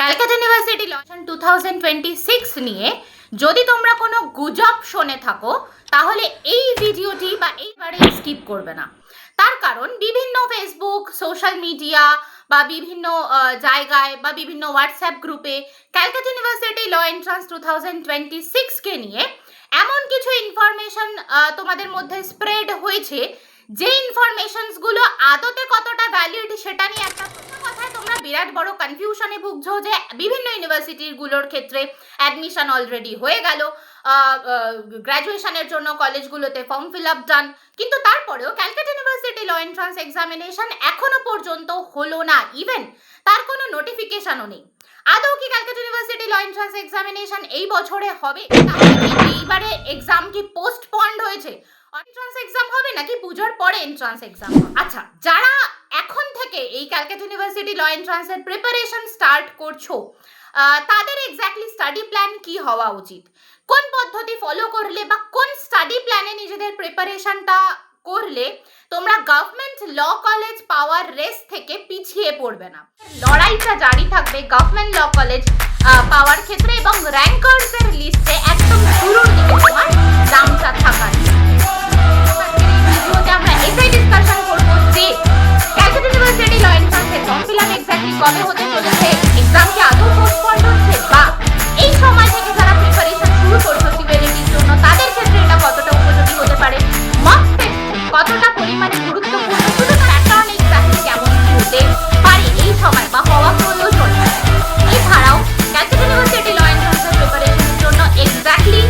Calcutta university লঞ্চন 2026 নিয়ে যদি তোমরা কোনো গুজব শুনে থাকো তাহলে এই ভিডিওটি বা এইবারে স্কিপ করবে না। তার কারণ বিভিন্ন ফেসবুক সোশ্যাল মিডিয়া বা বিভিন্ন জায়গায় বা বিভিন্ন হোয়াটসঅ্যাপ গ্রুপে ক্যালকাটা ইউনিভার্সিটি ল এন্ট্রান্স 2026কে নিয়ে এমন কিছু ইনফরমেশন তোমাদের মধ্যে স্প্রেড হয়েছে যে ইনফরমেশনসগুলো আদতে কতটা ভ্যালিড সেটা নিয়ে একটা কথায় তোমরা বিরাট বড় কনফিউশনে ভুগছো যে বিভিন্ন ইউনিভার্সিটিগুলোর ক্ষেত্রে অ্যাডমিশন অলরেডি হয়ে গেল, গ্র্যাজুয়েশনের জন্য কলেজগুলোতে ফর্ম ফিল আপ ডান, কিন্তু তারপরেও Calcutta University law entrance examination এখনো পর্যন্ত হলো না, ইভেন তার কোনো নোটিফিকেশনও নেই। আদৌ কি Calcutta University law entrance examination এই বছরে হবে? এইবারে এক্সাম কি পোস্টপন্ড হয়েছে? এন্ট্রান্স এক্সাম হবে নাকি পুজোর পরে এন্ট্রান্স এক্সাম? আচ্ছা, যারা এখন থেকে এই ক্যালকাটা ইউনিভার্সিটি ল এন্ট্রান্সের প্রিপারেশন স্টার্ট করছো তাদের এক্স্যাক্টলি স্টাডি প্ল্যান কি হওয়া উচিত, কোন পদ্ধতি ফলো করলে বা কোন স্টাডি প্ল্যানে নিজেদের প্রিপারেশনটা করলে তোমরা গভর্নমেন্ট ল কলেজ পাওয়ার রেস থেকে পিছিয়ে পড়বে না। লড়াইটা জারি থাকবে গভর্নমেন্ট ল কলেজ পাওয়ার ক্ষেত্রে এবং র্যাঙ্কার্সের লিস্টে একদম শুরুর দিকে তোমার নামটা থাকার। ভিডিওতে আমরা এটাই ডিসকাশন করবো যে ক্যালকাটা ইউনিভার্সিটি ল এন্ট্রান্সের ফর্ম ফিল আপ এক্স্যাক্টলি কবে হতে চলেছে, এক্সাম কি আদৌ পোস্টপন্ড হচ্ছে, বা এই সময় থেকে যারা প্রিপারেশন শুরু করছো সিভিলিটির জন্য তাদের ক্ষেত্রে এটা কতটা উপযোগী হতে পারে, মক টেস্ট কতটা পরিমাণে গুরুত্বপূর্ণ, শুধু প্যাটার্ন এক্স্যাক্টলি কেমন কি হতে পারে এই সময় বা হওয়া প্রয়োজন। এছাড়াও ক্যালকাটা ইউনিভার্সিটি ল এন্ট্রান্সের প্রিপারেশনের জন্য এক্স্যাক্টলি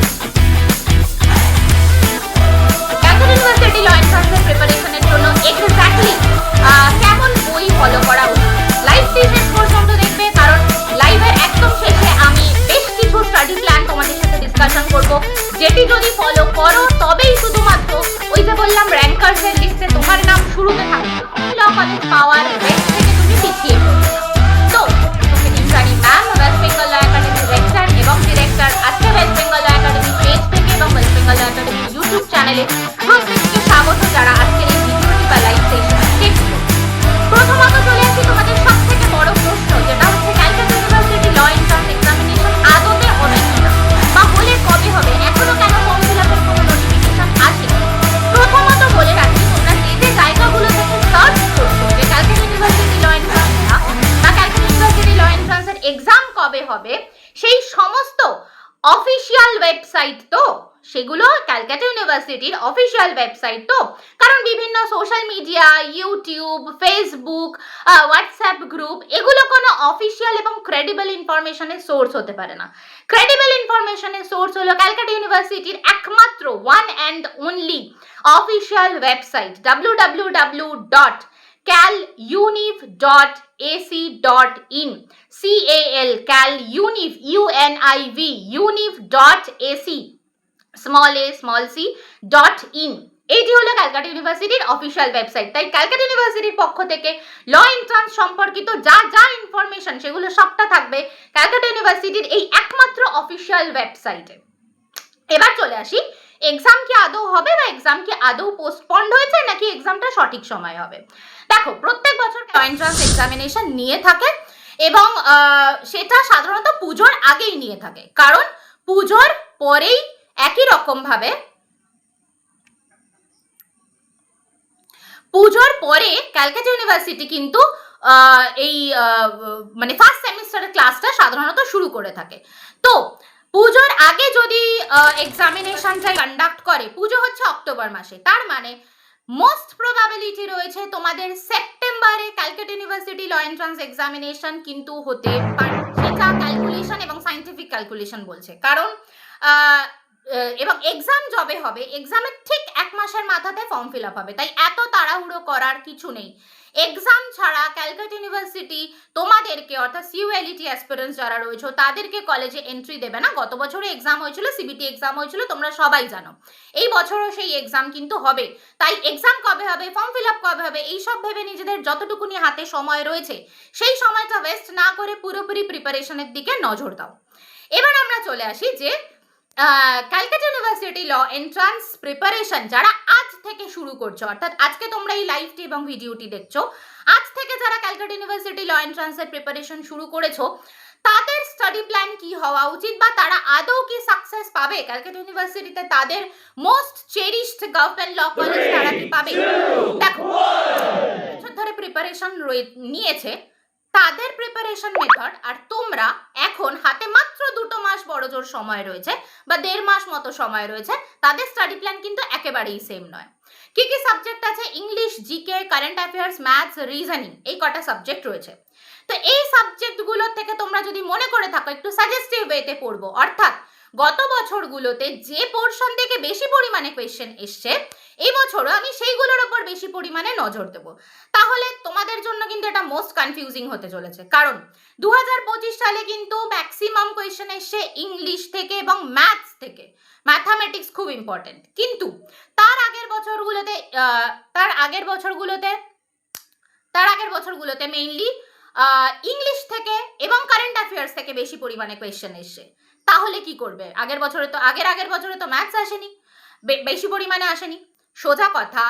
ইউনিভার্সিটি ল এন্ট্রান্সের প্রিপারেশনের জন্য এক্স্যাক্টলি কেমন বই ফলো করা উচিত। লাইভটি শেষ পর্যন্ত দেখবে, কারণ লাইভের একদম শেষে আমি বেশ কিছু স্টাডি প্ল্যান তোমাদের সাথে ডিসকাশন করব, যেটি যদি ফলো করো তবেই শুধুমাত্র ওই যে বললাম র্যাঙ্কার্সের লিস্টে তোমার নাম শুরুতে থাকবে, ল কলেজ পাওয়ার রেস থেকে তুমি পিছিয়ে পড়বে। তো জানি ma'am West Bengal Law academy rector এবং ডিরেক্টর আজকে West Bengal Law academy page থেকে এবং West Bengal Law academy YouTube চ্যানেলে প্রত্যেককে স্বাগত যারা আজকের এই ভিডিওটি বা লাইভ সেশন দেখছো। প্রথমত চলে আসি তোমাদের সব থেকে বড় প্রশ্ন, যেটা হচ্ছে Calcutta University law entrance examination আদতে হবে কিনা বা হলে কবে হবে, এখনো কেন ফর্ম ফিল আপের কোনো নোটিফিকেশন আসেনি। প্রথমত বলে রাখি, তোমরা যে যে জায়গাগুলো থেকে সার্চ করছো যে ক্যালকাটা ইউনিভার্সিটি ল এন্ট্রান্স বা ক্যালকাটা ইউনিভার্সিটি ল এন্ট্রান্সের এক্সাম কবে হবে, সেই সমস্ত অফিসিয়াল ওয়েবসাইট তো সেগুলো ক্যালকাটা ইউনিভার্সিটির অফিসিয়াল ওয়েবসাইট তো, কারণ বিভিন্ন social media YouTube Facebook WhatsApp group এগুলো কোনো অফিসিয়াল এবং ক্রেডিবল ইনফরমেশনের সোর্স হতে পারে না। ক্রেডিবল ইনফরমেশনের সোর্স হলো ক্যালকাটা ইউনিভার্সিটির একমাত্র one and only official website www.caluniv.ac.in caluniv univ.ac.in এটি হলো ক্যালকাটা ইউনিভার্সিটির অফিসিয়াল ওয়েবসাইট। তাই ক্যালকাটা ইউনিভার্সিটির পক্ষ থেকে ল এন্ট্রান্স সম্পর্কিত যা যা ইনফরমেশন সেগুলো সবটা থাকবে ক্যালকাটা ইউনিভার্সিটির এই একমাত্র অফিসিয়াল ওয়েবসাইটে। এবার চলে আসি, এক্সাম কি আদৌ হবে বা এক্সাম কি আদৌ পোস্টপন্ড হয়েছে নাকি এক্সামটা সঠিক সময় হবে। দেখো, প্রত্যেক বছর এন্ট্রান্স এক্সামিনেশন নিয়ে থাকে এবং সেটা সাধারণত পুজোর আগেই নিয়ে থাকে, কারণ পুজোর পরেই একই রকম ভাবে পুজোর পরে ক্যালকাটা ইউনিভার্সিটি কিন্তু এই মানে ফার্স্ট সেমিস্টারের ক্লাসটা সাধারণত শুরু করে থাকে। তো পুজোর আগে যদি এক্সামিনেশনটা কন্ডাক্ট করে, পুজো হচ্ছে অক্টোবর মাসে, তার মানে মোস্ট প্রবাবিলিটি রয়েছে তোমাদের সেপ্টেম্বরে Calcutta University law entrance examination কিন্তু হতে পারে। সেটা ক্যালকুলেশন এবং সায়েন্টিফিক ক্যালকুলেশন বলছে, কারণ এবং এক্সাম যবে হবে এক্সামের ঠিক এক মাসের মাথাতে ফর্ম ফিল আপ হবে, তাই এত তাড়াহুড়ো করার কিছু নেই। এক্সাম ছাড়া ক্যালকাটা ইউনিভার্সিটি তোমাদেরকে অর্থাৎ সিইউএলইটি অ্যাসপিরেন্টস যারা রয়েছে তাদেরকে কলেজে এন্ট্রি দেবে না। গত বছরে এক্সাম হয়েছিল, সিবিটি এক্সাম হয়েছিল, তোমরা সবাই জানো। এই বছরও সেই এক্সাম কিন্তু হবে, তাই এক্সাম কবে হবে ফর্ম ফিল আপ কবে হবে এইসব ভেবে নিজেদের যতটুকুনি হাতে সময় রয়েছে সেই সময়টা ওয়েস্ট না করে পুরোপুরি প্রিপারেশনের দিকে নজর দাও। এবার আমরা চলে আসি যে Calcutta University law entrance preparation যারা আজ থেকে শুরু করছো, অর্থাৎ আজকে তোমরা এই লাইভটি এবং ভিডিওটি দেখছো, আজ থেকে যারা ক্যালকাটা ইউনিভার্সিটি ল এন্ট্রান্সের প্রিপারেশন শুরু করেছো তাদের স্টাডি প্ল্যান কি হওয়া উচিত বা তারা আদৌ কি সাকসেস পাবে ক্যালকাটা ইউনিভার্সিটিতে, তাদের most cherished government law college তারা কি পাবে। দেখো, বছর ধরে প্রিপারেশন নিয়েছে, তাদের প্রিপারেশন মেথড আর তোমরা এখন হাতে মাত্র 2 মাস বড়জোর সময় রয়েছে বা 1.5 মাস মতো সময় রয়েছে, তাদের স্টাডি প্ল্যান কিন্তু একেবারেই সেম নয়। কি কি সাবজেক্ট আছে? English, GK, current affairs, maths, reasoning, এই কটা সাবজেক্ট রয়েছে। তো এই সাবজেক্টগুলোর থেকে তোমরা যদি মনে করে থাকো একটু সাজেস্টিভ ওয়েতে পড়বো, অর্থাৎ গত বছরগুলোতে যে পোর্শন থেকে বেশি পরিমাণে কোয়েশ্চেন এসছে এই বছরও আমি সেইগুলোর ওপর বেশি পরিমাণে নজর দেবো, তাহলে তোমাদের জন্য কিন্তু এটা মোস্ট কনফিউজিং হতে চলেছে। কারণ 2025 সালে কিন্তু ম্যাক্সিমাম কোয়েশ্চেন এসছে ইংলিশ থেকে এবং ম্যাথস থেকে, ম্যাথামেটিক্স খুব ইম্পর্টেন্ট। কিন্তু তার আগের বছরগুলোতে মেইনলি ইংলিশ থেকে এবং কারেন্ট অ্যাফেয়ার্স থেকে বেশি পরিমাণে কোয়েশ্চেন এসছে। তাহলে কি করবে? আগের বছরে তো ম্যাথস আসেনি, বেশি পরিমাণে আসেনি। সোজা কথা,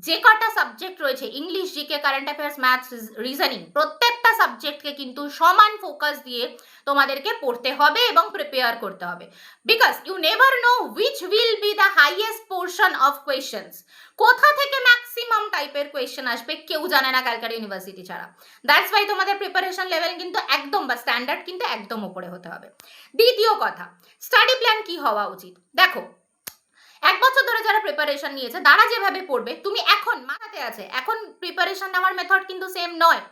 যে কটা সাবজেক্ট রয়েছে English, GK, current affairs, maths, reasoning, প্রত্যেকটা সাবজেক্টকে কিন্তু সমান ফোকাস দিয়ে তোমাদেরকে পড়তে হবে এবং প্রিপেয়ার করতে হবে, because you never know which will be the highest portion of questions. কোথা থেকে ম্যাক্সিমাম টাইপের কোয়েশ্চেন আসবে কেউ জানে না ক্যালকাটা ইউনিভার্সিটি ছাড়া। দ্যাটস ওয়াই তোমাদের প্রিপারেশন লেভেল কিন্তু একদম বা স্ট্যান্ডার্ড কিন্তু একদম উপরে হতে হবে। দ্বিতীয় কথা, স্টাডি প্ল্যান কি হওয়া উচিত? দেখো, 1 বছর ধরে যারা প্রিপারেশন নিয়েছে তারা যেভাবে পড়বে, তুমি এখন মাথাতে আছে, এখন প্রিপারেশন নেওয়ার মেথড কিন্তু সেম নয়।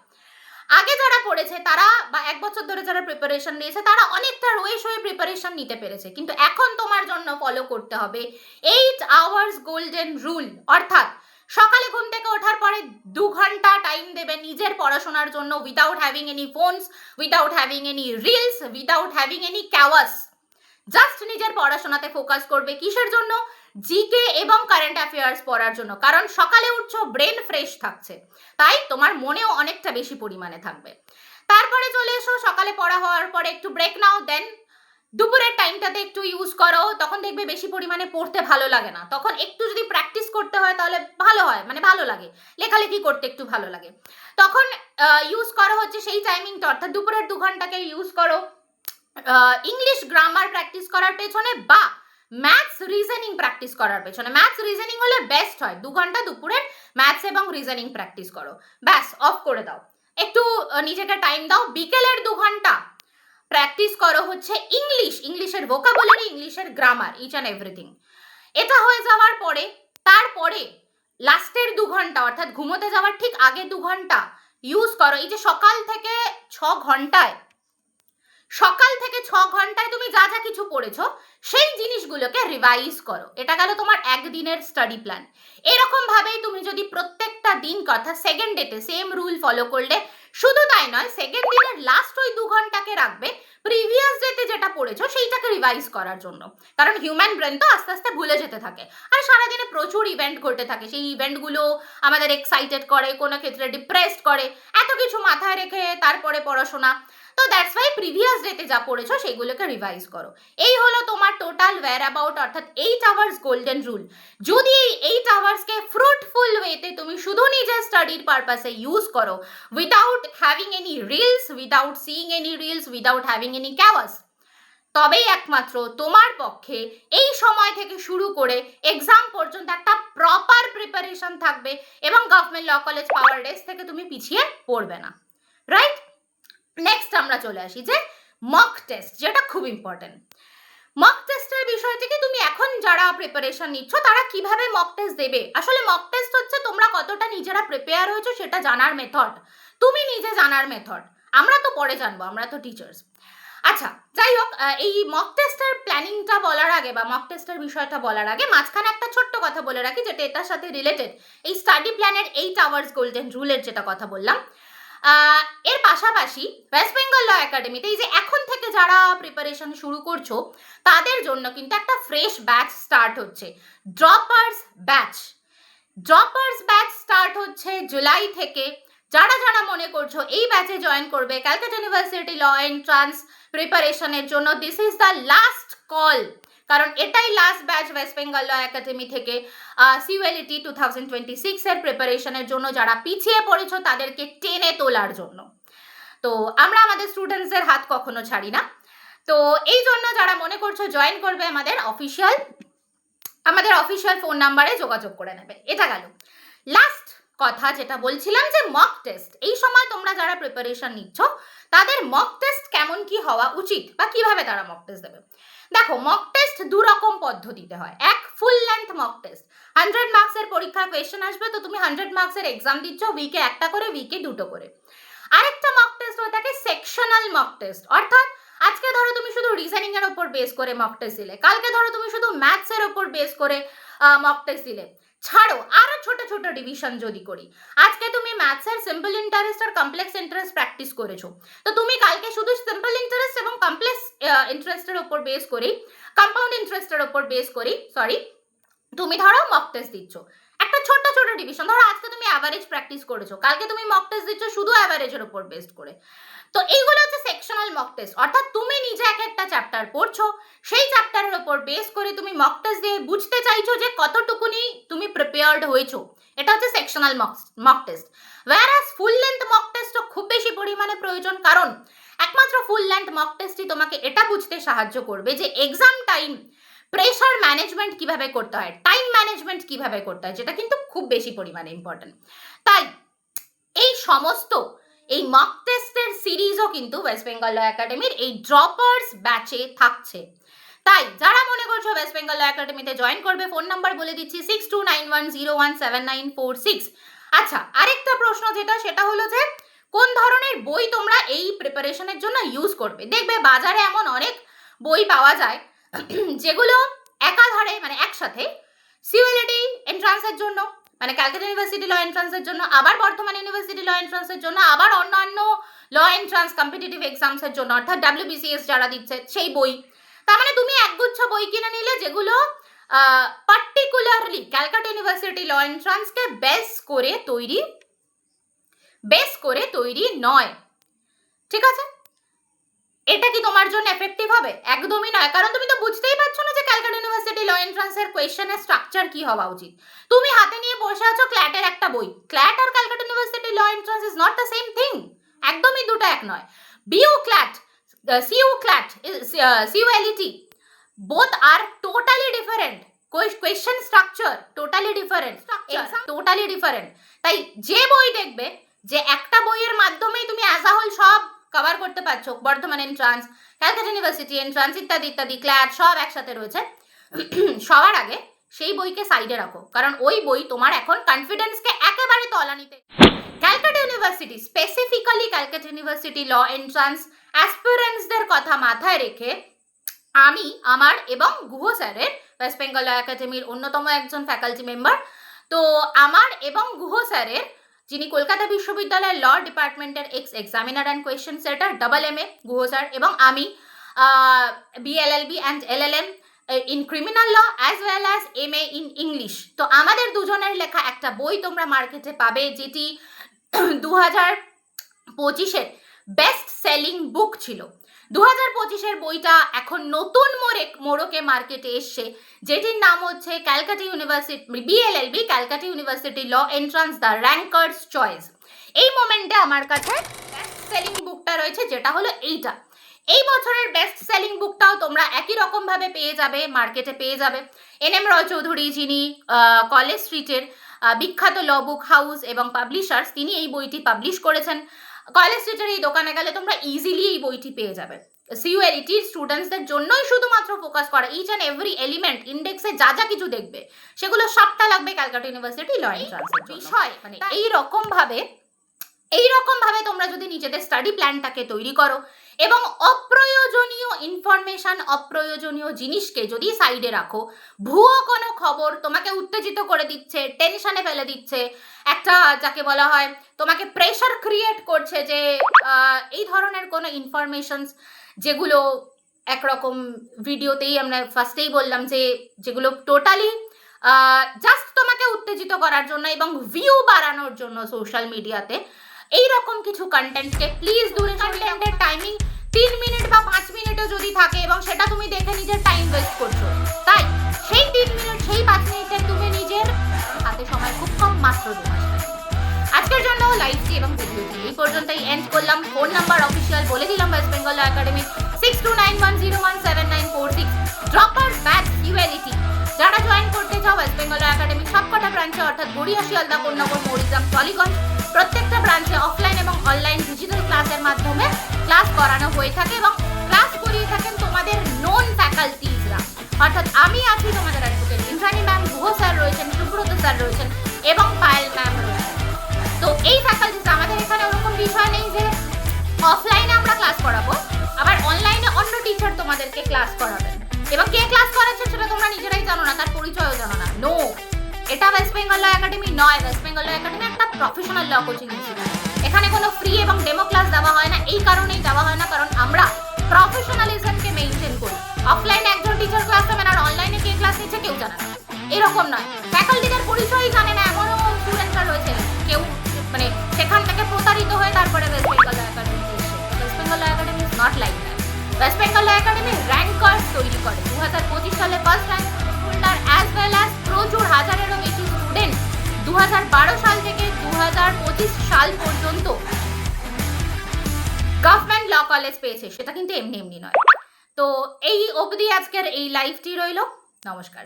আগে যারা পড়েছে তারা বা 1 বছর ধরে যারা প্রিপারেশন নিয়েছে তারা অনেকটা রয়েস হয়ে প্রিপারেশন নিতে পেরেছে, কিন্তু এখন তোমার জন্য ফলো করতে হবে 8 আওয়ার্স গোল্ডেন রুল, অর্থাৎ সকালে ঘুম থেকে ওঠার পরে 2 ঘন্টা টাইম দেবে নিজের পড়াশোনার জন্য, without having any phones, without having any reels, without having any chaos. Just নিজের পড়াশোনাতে ফোকাস করবে। কিসের জন্য? জিকে এবং কারেন্ট অ্যাফেয়ার্স পড়ার জন্য, কারণ সকালে উঠছো, ব্রেন ফ্রেশ থাকছে, তাই তোমার মনেও অনেকটা বেশি পরিমাণে থাকবে। তারপরে চলে এসো, সকালে পড়া হওয়ার পরে একটু ব্রেক নাও, দেন দুপুরের টাইমটাতে একটু ইউজ করো, তখন দেখবে বেশি পরিমাণে পড়তে ভালো লাগে না, তখন একটু যদি প্র্যাকটিস করতে হয় তাহলে ভালো হয়, মানে ভালো লাগে, লেখালেখি করতে একটু ভালো লাগে, তখন ইউজ করো হচ্ছে সেই টাইমিংটা, অর্থাৎ দুপুরের 2 ঘন্টাকে ইউজ করো ইংলিশ গ্রামার প্র্যাকটিস করার পেছনে বা ম্যাথস রিজনিং প্র্যাকটিস করার পেছনে। ম্যাথস রিজনিং হলে বেস্ট হয়, 2 ঘন্টা দুপুরের ম্যাথস এবং রিজনিং প্র্যাকটিস করো, ব্যাস অফ করে দাও, একটু নিজেকে টাইম দাও। বিকেলের 2 ঘন্টা প্র্যাকটিস করো হচ্ছে ইংলিশের ভোকাবুলারি, ইংলিশের গ্রামার, ইচ অ্যান্ড এভরিথিং। এটা হয়ে যাওয়ার পরে তারপরে লাস্টের 2 ঘন্টা অর্থাৎ ঘুমোতে যাওয়ার ঠিক আগে 2 ঘন্টা ইউজ করো, এই যে সকাল থেকে 6 ঘন্টায় তুমি যা যা কিছু পড়েছো সেই জিনিসগুলোকে রিভাইজ করো। এটা গেল তোমার একদিনের স্টাডি প্ল্যান। এরকম ভাবেই তুমি যদি প্রত্যেকটা দিন কথা সেকেন্ড ডেতে সেম রুল ফলো করলে, শুধু তাই নয়, সেকেন্ড দিনের লাস্ট ওই 2 ঘন্টাকে রাখবে প্রিভিয়াস ডেতে যেটা পড়েছো সেইটাকে রিভাইজ করার জন্য, কারণ হিউম্যান ব্রেন তো আস্তে আস্তে ভুলে যেতে থাকে, আর সারাদিনে প্রচুর ইভেন্ট ঘটে থাকে, সেই ইভেন্টগুলো আমাদের এক্সাইটেড করে, কোনো ক্ষেত্রে ডিপ্রেসড করে, এত কিছু মাথায় রেখে তারপরে পড়াশোনা, তো দ্যাটস ওয়াই প্রিভিয়াস ডেতে যা পড়েছো সেগুলোকে রিভাইজ করো। এই হলো তোমার টোটাল ওয়্যার অ্যাবাউট, অর্থাৎ 8 আওয়ার্স গোল্ডেন রুল। যদি এই 8 আওয়ার্সকে ফ্রুটফুল ওয়েতে তুমি শুধু নিজের স্টাডির পারপাসে ইউজ করো, without having any reels, without seeing any reels, without having any chaos, তবেই একমাত্র তোমার পক্ষে এই সময় থেকে শুরু করে এক্সাম পর্যন্ত একটা প্রপার প্রিপারেশন থাকবে এবং গভর্নমেন্ট ল কলেজ পাওয়ার রেস থেকে তুমি পিছিয়ে পড়বে না, রাইট? নেক্সট আমরা চলে আসি যে মক টেস্ট, যেটা খুব ইম্পর্টেন্ট। মক টেস্টের বিষয়টিকে তুমি এখন যারা প্রিপারেশন নিচ্ছ তারা কিভাবে মক টেস্ট দেবে? আসলে মক টেস্ট হচ্ছে তোমরা কতটা নিজেরা প্রিপেয়ার হয়েছো সেটা জানার মেথড, তুমি নিজে জানার মেথড, আমরা তো পরে জানবো, আমরা তো টিচার্স। আচ্ছা, যাই হোক, এই মক টেস্টের প্ল্যানিংটা বলার আগে বা মক টেস্টের বিষয়টা বলার আগে মাঝখানে একটা ছোট্ট কথা বলে রাখি, যেটা এটার সাথে রিলেটেড, এই স্টাডি প্ল্যানের 8 আওয়ার্স গোল্ডেন রুলের যেটা কথা বললাম, এর পাশাপাশি ওয়েস্ট বেঙ্গল ল একাডেমিতে এই যে এখন থেকে যারা প্রিপারেশন শুরু করছো তাদের জন্য কিন্তু একটা ফ্রেশ ব্যাচ স্টার্ট হচ্ছে, ড্রপার্স ব্যাচ স্টার্ট হচ্ছে জুলাই থেকে। যারা যারা মনে করছো এই ব্যাচে জয়েন করবে ক্যালকাটা ইউনিভার্সিটি ল এন্ট্রান্স প্রিপারেশনের জন্য, this is the last call, কারণ এটাই last batch West Bengal Law academy থেকে সিউএলইটি 2026 এর প্রিপারেশনের জন্য, যারা পিছিয়ে পড়েছো তাদেরকে টেনে তোলার জন্য। তো আমরা আমাদের স্টুডেন্টসদের হাত কখনো ছাড়ি না। তো এই জন্য যারা মনে করছো জয়েন করবে আমাদের অফিসিয়াল ফোন নাম্বারে যোগাযোগ করে নেবে। এটা গেল। লাস্ট কথা যেটা বলছিলাম যে মক টেস্ট, এই সময় তোমরা যারা প্রিপারেশন নিচ্ছ তাদের মক টেস্ট কেমন কি হওয়া উচিত বা কিভাবে তারা মক টেস্ট দেবে। দেখো, মক টেস্ট দু রকম পদ্ধতিতে হয়। এক, ফুল লেন্থ মক টেস্ট, 100 মার্কসের পরীক্ষা কোয়েশ্চেন আসবে, তো তুমি 100 মার্কসের এক্সাম দিচ্ছ, উইকে একটা করে, উইকে দুটো করে। আরেকটা মক টেস্ট হয়ে থাকে সেকশনাল মক টেস্ট, অর্থাৎ আজকে ধরো তুমি শুধু রিজনিং এর উপর বেস করে মক টেস্ট দিলে, কালকে ধরো তুমি শুধু ম্যাথস এর উপর বেস করে মক টেস্ট দিলে। ছাড়ো আরো ছোট ছোট ডিভিশন যদি করি, আজকে তুমি ম্যাথসের সিম্পল ইন্টারেস্ট আর কমপ্লেক্স ইন্টারেস্ট প্র্যাকটিস করেছো, তো তুমি কালকে শুধু সিম্পল ইন্টারেস্ট এবং কমপ্লেক্স ইন্টারেস্টের উপর বেস করি, কম্পাউন্ড ইন্টারেস্টের উপর বেস করি তুমি ধরো মক টেস্ট দিচ্ছ। একটা ছোট ছোট ডিভিশন, ধরো আজকে তুমি অ্যাভারেজ প্র্যাকটিস করেছো, কালকে তুমি মক টেস্ট দিচ্ছ শুধু অ্যাভারেজের উপর বেস্ড করে। তো এইগুলো হচ্ছে সেকশনাল মক টেস্ট, অর্থাৎ তুমি নিজে এক একটা চ্যাপ্টার পড়ছো, সেই চ্যাপ্টারের উপর বেস করে তুমি মক টেস্ট দিয়ে বুঝতে চাইছো যে কতটুকুনি তুমি প্রিপেয়ার্ড হয়েছো। এটা হচ্ছে sectional mock test. Whereas full length mock টেস্টও খুব বেশি পরিমাণে প্রয়োজন, কারণ একমাত্র ফুল লেন্থ মক টেস্টই তোমাকে এটা বুঝতে সাহায্য করবে যে এক্সাম টাইম প্রেশার ম্যানেজমেন্ট কিভাবে করতে হয়, টাইম ম্যানেজমেন্ট কিভাবে করতে হয়, যেটা কিন্তু খুব বেশি পরিমাণে ইম্পর্টেন্ট। তাই এই সমস্ত এই মক টেস্টের সিরিজও কিন্তু ওয়েস্ট বেঙ্গল ল একাডেমির এই ড্রপার্স ব্যাচে থাকছে। তাই যারা মনে করছো ওয়েস্ট বেঙ্গল ল একাডেমিতে জয়েন করবে, ফোন নাম্বার বলে দিচ্ছি 6291017946। আচ্ছা, আরেকটা প্রশ্ন সেটা হলো যে কোন ধরনের বই তোমরা এই প্রিপারেশনের জন্য ইউজ করবে। দেখবে বাজারে এমন অনেক বই পাওয়া যায় যেগুলো একাধারে মানে একসাথে সিইউএলটি এন্ট্রান্সের জন্য, মানে ক্যালকাটা ইউনিভার্সিটি ল এন্ট্রান্সের জন্য, আবার বর্ধমান ইউনিভার্সিটি ল এন্ট্রান্সের জন্য, আবার অন্যান্য ল এন্ট্রান্স কম্পিটিটিভ এক্সামসের জন্য, অর্থাৎ WBCS যারা দিচ্ছে সেই বই। তার মানে তুমি একগুচ্ছ বই কিনে নিলে যেগুলো পার্টিকুলারলি ক্যালকাটা ইউনিভার্সিটি ল এন্ট্রান্সকে বেস করে তৈরি নয়। ঠিক আছে, এটা কি তোমার জন্য এফেক্টিভ হবে? একদমই নয়, কারণ তুমি তো বুঝতেই পারছো না যে ক্যালকাটা ইউনিভার্সিটি ল এন্ট্রান্সের কোয়েশ্চেনের স্ট্রাকচার কি হওয়া উচিত। তুমি হাতে নিয়ে বসে আছো ক্ল্যাটের একটা বই, ক্ল্যাট আর Calcutta University law entrance is not the same thing, একদমই দুটো এক নয়। CULT, both are totally different, question structure totally different, exam totally different। তাই যে বই দেখবে যে একটা বইয়ের মাধ্যমেই তুমি অ্যাজ আ হোল সব কভার করতে পারছো, Bardhaman entrance, Calcutta university entrance ইত্যাদি ইত্যাদি, ক্ল্যাট সব একসাথে রয়েছে, সবার আগে সেই বইকে সাইডে রাখো, কারণ ওই বই তোমার এখন কনফিডেন্সকে একেবারে তলানিতে। Calcutta University, specifically Calcutta University law entrance অ্যাসপিরেন্টসদের কথা মাথায় রেখে আমি আমার এবং গুহ স্যারের, ওয়েস্ট বেঙ্গল ল একাডেমির অন্যতম একজন ফ্যাকাল্টি মেম্বার, তো আমার এবং গুহ স্যারের, যিনি কলকাতা বিশ্ববিদ্যালয়ের ল ডিপার্টমেন্টের examiner and question setter MA Guha sir, এবং আমি BLLB and LLM in criminal law as well as MA in English. তো আমাদের দুজনের লেখা একটা বই তোমরা মার্কেটে পাবে, যেটি 2025-এর বেস্ট সেলিং বুক ছিল। 2025-এর বইটা এখন নতুন মোড়কে মার্কেটে এসছে, যেটির নাম হচ্ছে Calcutta University BLLB Calcutta University law entrance the rankers choice. এই মোমেন্টে আমার কাছে বেস্ট সেলিং বুকটা রয়েছে, যেটা হলো এইটা। এই বছরের বেস্ট সেলিং বুকটাও তোমরা একই রকম ভাবে পেয়ে যাবে, মার্কেটে পেয়ে যাবে। NM রয় চৌধুরী, যিনি কলেজ স্ট্রিটের বিখ্যাত ল বুক হাউস এবং পাবলিশার্স, তিনি এই বইটি পাবলিশ করেছেন। কলেজ স্ট্রিটের এই দোকানে গেলে তোমরা ইজিলি এই বইটি পেয়ে যাবে। CULT স্টুডেন্টসদের জন্যই শুধুমাত্র ফোকাস করা, ইচ অ্যান্ড এভরি এলিমেন্ট ইন্ডেক্সে যা যা কিছু দেখবে সেগুলো সবটা লাগবে ক্যালকাটা ইউনিভার্সিটি ল এন্ট্রান্সের বিষয়। মানে এইরকম ভাবে তোমরা যদি নিজেদের স্টাডি প্ল্যানটাকে তৈরি করো এবং অপ্রয়োজনীয় ইনফরমেশন, অপ্রয়োজনীয় জিনিসকে যদি সাইডে রাখো, ভুয়ো কোনো খবর তোমাকে উত্তেজিত করে দিচ্ছে, টেনশনে ফেলে দিচ্ছে, একটা যাকে বলা হয় তোমাকে প্রেশার ক্রিয়েট করছে, যে এই ধরনের কোনো ইনফরমেশনস যেগুলো একরকম ভিডিওতেই আমরা ফার্স্টেই বললাম যে যেগুলো টোটালি জাস্ট তোমাকে উত্তেজিত করার জন্য এবং ভিউ বাড়ানোর জন্য সোশ্যাল মিডিয়াতে, এইরকম কিছু কন্টেন্টকে প্লিজ দূরে। কন্টেন্টের টাইমিং 3 মিনিট বা 5 মিনিটও যদি থাকে এবং সেটা তুমি দেখে নিজের টাইম ওয়েস্ট করছো, তাই সেই 3 মিনিট সেই 5 মিনিটে তুমি নিজের হাতে সময় খুব কম, মাত্র 2 মাস। আজকের জন্য লাইভটি এবং ভিডিওটি এই পর্যন্তই এন্ড করলাম। ফোন নাম্বার অফিসিয়াল বলে দিলাম, West Bengal Law academy 6291017946। Dropper batch ইউএলইটি যারা জয়েন করতে চাও ওয়েস্ট বেঙ্গল ল একাডেমি সবকটা ব্রাঞ্চে অর্থাৎ গড়িয়া, শিয়ালদা, কোন্নগর, মরিগ্রাম, টলিগঞ্জ প্রত্যেকটা ব্রাঞ্চে অফলাইন এবং অনলাইন ডিজিটাল ক্লাসের মাধ্যমে ক্লাস করানো হয়ে থাকে এবং ক্লাস করিয়ে থাকেন তোমাদের নোন ফ্যাকাল্টিজরা। অর্থাৎ আমি আছি তোমাদের advocate Indrani ma'am, Guha sir রয়েছেন, সুব্রত স্যার রয়েছেন এবং পায়েল ম্যাম রয়েছেন। তো এই ফ্যাকাল্টিজ আমাদের এখানে ওরকম বিষয় নেই যে অফলাইনে আমরা ক্লাস করাবো আবার অনলাইনে অন্য টিচার তোমাদেরকে ক্লাস করাবেন এবং কে ক্লাস করাচ্ছে সেটা তোমরা নিজেরাই জানো না, তার পরিচয়ও জানো না। নো, এটা ওয়েস্ট বেঙ্গল ল একাডেমি নয়। ওয়েস্ট বেঙ্গল ল একাডেমি একটা প্রফেশনাল ল কোচিং ইনস্টিটিউট। এখানে কোনো ফ্রি এবং ডেমো ক্লাস দেওয়া হয় না। এই কারণেই দেওয়া হয় না কারণ আমরা প্রফেশনালিজমকে মেইনটেইন করি। অফলাইনে একজন টিচার ক্লাস নেবেন আর অনলাইনে কে ক্লাস নিচ্ছে কেউ জানে না, এরকম নয়। ফ্যাকাল্টিদের পরিচয়ই জানে না এমনও স্টুডেন্টরা রয়েছে, কেউ মানে সেখান থেকে প্রতারিত হয়ে তারপরে ওয়েস্ট বেঙ্গল ল একাডেমি এসেছে। West Bengal Law Academy is not like that. West Bengal Law Academy rankers তৈরি করে। 2025 সালে first rank holder as well as প্রচুর হাজারেরও বেশি স্টুডেন্ট 2012 সাল থেকে 2025 সাল পর্যন্ত গভর্নমেন্ট ল কলেজ পেয়েছে। সেটা কিন্তু এমনি এমনি নয়। তো এই অবধি আজকের এই লাইভটি রইল। নমস্কার।